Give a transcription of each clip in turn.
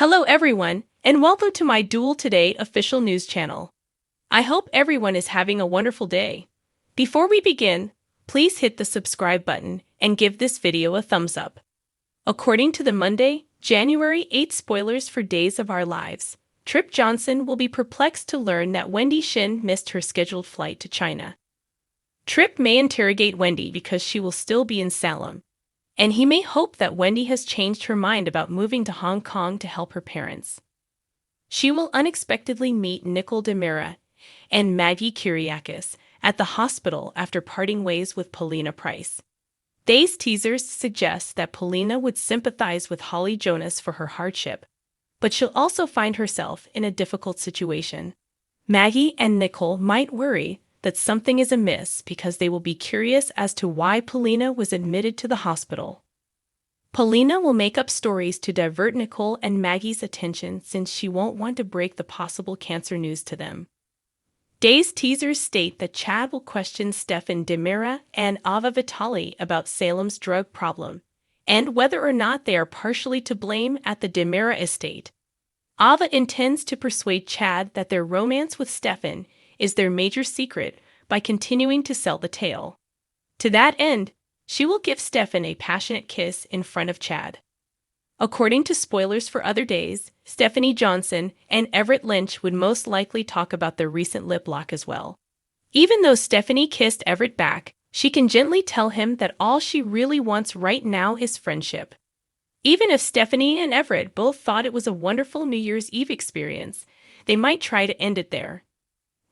Hello everyone, and welcome to my Duel Today official news channel. I hope everyone is having a wonderful day. Before we begin, please hit the subscribe button and give this video a thumbs up. According to the Monday, January 8 spoilers for Days of Our Lives, Trip Johnson will be perplexed to learn that Wendy Shin missed her scheduled flight to China. Trip may interrogate Wendy because she will still be in Salem, and he may hope that Wendy has changed her mind about moving to Hong Kong to help her parents. She will unexpectedly meet Nicole and Maggie Kyriakis at the hospital after parting ways with Paulina Price. Day's teasers suggest that Paulina would sympathize with Holly Jonas for her hardship, but she'll also find herself in a difficult situation. Maggie and Nicole might worry that something is amiss because they will be curious as to why Paulina was admitted to the hospital. Paulina will make up stories to divert Nicole and Maggie's attention since she won't want to break the possible cancer news to them. Day's teasers state that Chad will question Stefan Demira and Ava Vitali about Salem's drug problem, and whether or not they are partially to blame at the Demira estate. Ava intends to persuade Chad that their romance with Stefan is their major secret by continuing to sell the tale. To that end, she will give Stefan a passionate kiss in front of Chad. According to spoilers for other days, Stephanie Johnson and Everett Lynch would most likely talk about their recent lip lock as well. Even though Stephanie kissed Everett back, she can gently tell him that all she really wants right now is friendship. Even if Stephanie and Everett both thought it was a wonderful New Year's Eve experience, they might try to end it there.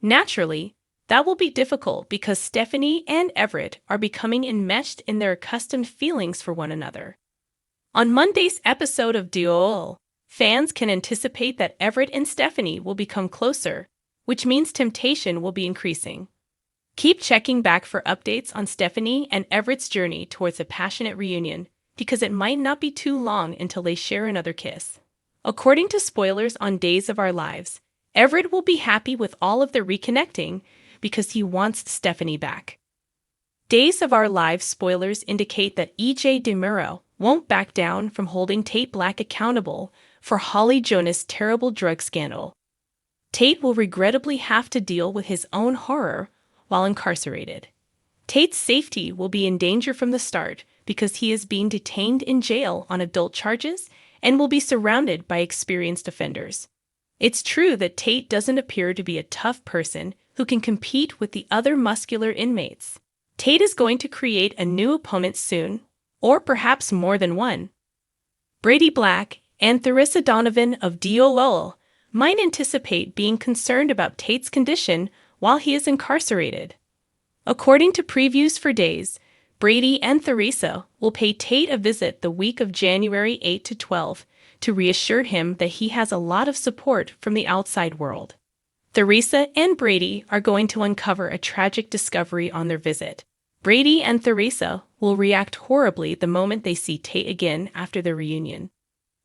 Naturally, that will be difficult because Stephanie and Everett are becoming enmeshed in their accustomed feelings for one another. On Monday's episode of Duel, fans can anticipate that Everett and Stephanie will become closer, which means temptation will be increasing. Keep checking back for updates on Stephanie and Everett's journey towards a passionate reunion, because it might not be too long until they share another kiss. According to spoilers on Days of Our Lives, Everett will be happy with all of the reconnecting because he wants Stephanie back. Days of Our Lives spoilers indicate that E.J. DeMuro won't back down from holding Tate Black accountable for Holly Jonas' terrible drug scandal. Tate will regrettably have to deal with his own horror while incarcerated. Tate's safety will be in danger from the start because he is being detained in jail on adult charges and will be surrounded by experienced offenders. It's true that Tate doesn't appear to be a tough person who can compete with the other muscular inmates. Tate is going to create a new opponent soon, or perhaps more than one. Brady Black and Theresa Donovan of DOL might anticipate being concerned about Tate's condition while he is incarcerated. According to previews for Days, Brady and Theresa will pay Tate a visit the week of January 8 to 12 to reassure him that he has a lot of support from the outside world. Theresa and Brady are going to uncover a tragic discovery on their visit. Brady and Theresa will react horribly the moment they see Tate again after the reunion.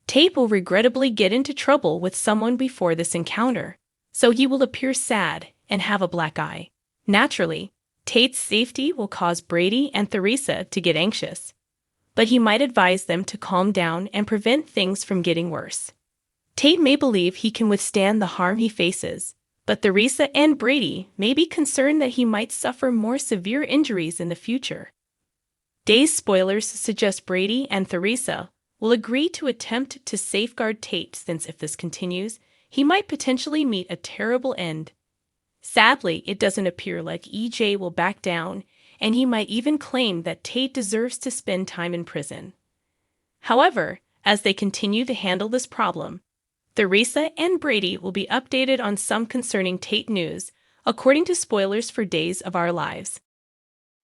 Tate will regrettably get into trouble with someone before this encounter, so he will appear sad and have a black eye. Naturally, Tate's safety will cause Brady and Theresa to get anxious, but he might advise them to calm down and prevent things from getting worse. Tate may believe he can withstand the harm he faces, but Theresa and Brady may be concerned that he might suffer more severe injuries in the future. Days spoilers suggest Brady and Theresa will agree to attempt to safeguard Tate since if this continues, he might potentially meet a terrible end. Sadly, it doesn't appear like EJ will back down, and he might even claim that Tate deserves to spend time in prison. However, as they continue to handle this problem, Theresa and Brady will be updated on some concerning Tate news, according to spoilers for Days of Our Lives.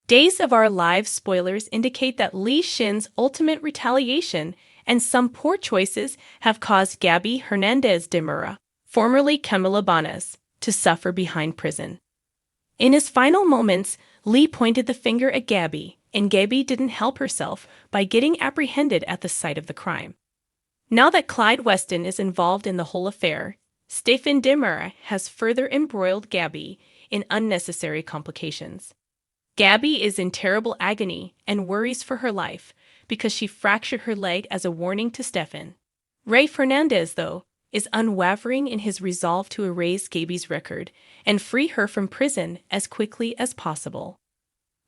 Days of Our Lives spoilers indicate that Li Shin's ultimate retaliation and some poor choices have caused Gabby Hernandez de Mura, formerly Camila Banas, to suffer behind prison. In his final moments, Lee pointed the finger at Gabby, and Gabby didn't help herself by getting apprehended at the site of the crime. Now that Clyde Weston is involved in the whole affair, Stefan Demira has further embroiled Gabby in unnecessary complications. Gabby is in terrible agony and worries for her life because she fractured her leg as a warning to Stefan. Rafe Hernandez, though, is unwavering in his resolve to erase Gaby's record and free her from prison as quickly as possible.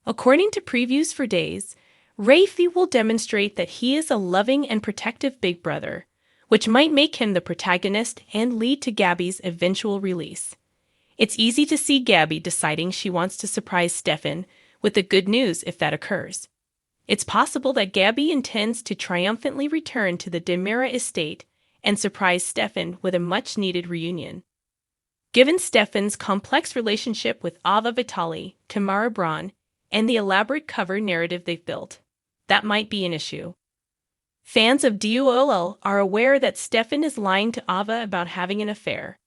According to previews for days, Rafe will demonstrate that he is a loving and protective big brother, which might make him the protagonist and lead to Gabby's eventual release. It's easy to see Gabby deciding she wants to surprise Stefan with the good news if that occurs. It's possible that Gabby intends to triumphantly return to the Demira estate and surprise Stefan with a much-needed reunion. Given Stefan's complex relationship with Ava Vitali, Tamara Braun, and the elaborate cover narrative they've built, that might be an issue. Fans of DUOL are aware that Stefan is lying to Ava about having an affair,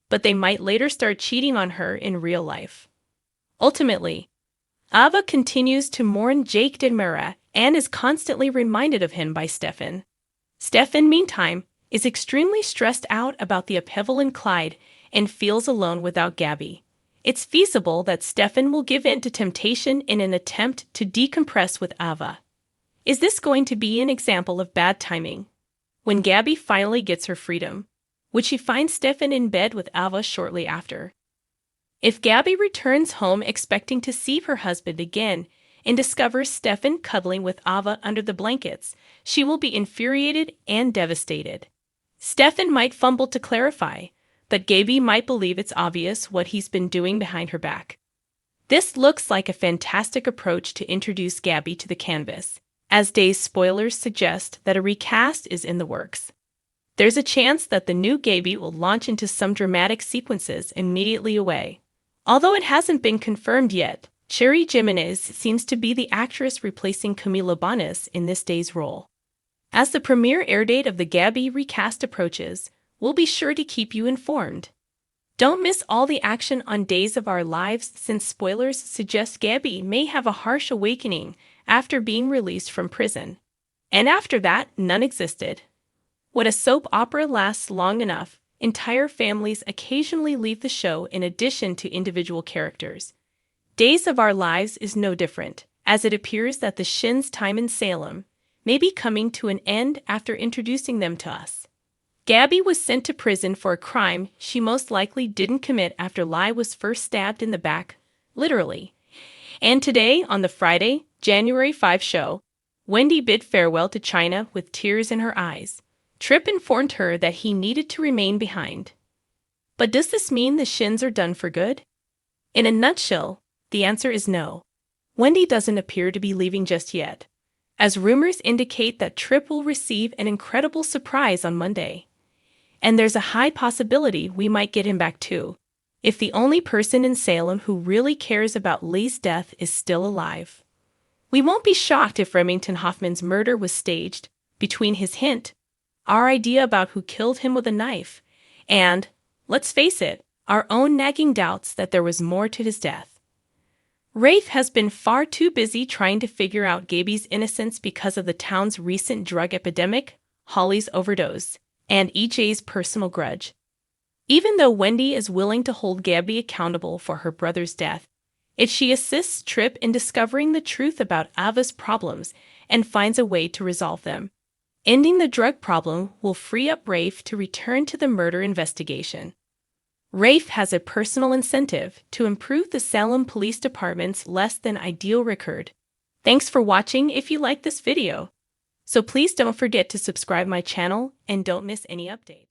but they might later start cheating on her in real life. Ultimately, Ava continues to mourn Jake Demira and is constantly reminded of him by Stefan. Stefan, meantime, is extremely stressed out about the upheaval in Clyde and feels alone without Gabby. It's feasible that Stefan will give in to temptation in an attempt to decompress with Ava. Is this going to be an example of bad timing? When Gabby finally gets her freedom, would she find Stefan in bed with Ava shortly after? If Gabby returns home expecting to see her husband again and discovers Stefan cuddling with Ava under the blankets, she will be infuriated and devastated. Stefan might fumble to clarify, but Gabby might believe it's obvious what he's been doing behind her back. This looks like a fantastic approach to introduce Gabby to the canvas, as Day's spoilers suggest that a recast is in the works. There's a chance that the new Gabby will launch into some dramatic sequences immediately away. Although it hasn't been confirmed yet, Cherry Jimenez seems to be the actress replacing Camila Banus in this Day's role. As the premiere airdate of the Gabby recast approaches, we'll be sure to keep you informed. Don't miss all the action on Days of Our Lives, since spoilers suggest Gabby may have a harsh awakening after being released from prison. And after that, none existed. When a soap opera lasts long enough, entire families occasionally leave the show in addition to individual characters. Days of Our Lives is no different, as it appears that the Shin's time in Salem may be coming to an end after introducing them to us. Gabby was sent to prison for a crime she most likely didn't commit after Lai was first stabbed in the back, literally. And today, on the Friday, January 5 show, Wendy bid farewell to China with tears in her eyes. Tripp informed her that he needed to remain behind. But does this mean the Shins are done for good? In a nutshell, the answer is no. Wendy doesn't appear to be leaving just yet, as rumors indicate that Tripp will receive an incredible surprise on Monday. And there's a high possibility we might get him back too, if the only person in Salem who really cares about Lee's death is still alive. We won't be shocked if Remington Hoffman's murder was staged, between his hint, our idea about who killed him with a knife, and, let's face it, our own nagging doubts that there was more to his death. Rafe has been far too busy trying to figure out Gabby's innocence because of the town's recent drug epidemic, Holly's overdose, and EJ's personal grudge. Even though Wendy is willing to hold Gabby accountable for her brother's death, if she assists Tripp in discovering the truth about Ava's problems and finds a way to resolve them, ending the drug problem will free up Rafe to return to the murder investigation. Rafe has a personal incentive to improve the Salem Police Department's less-than-ideal record. Thanks for watching if you liked this video. So please don't forget to subscribe my channel and don't miss any update.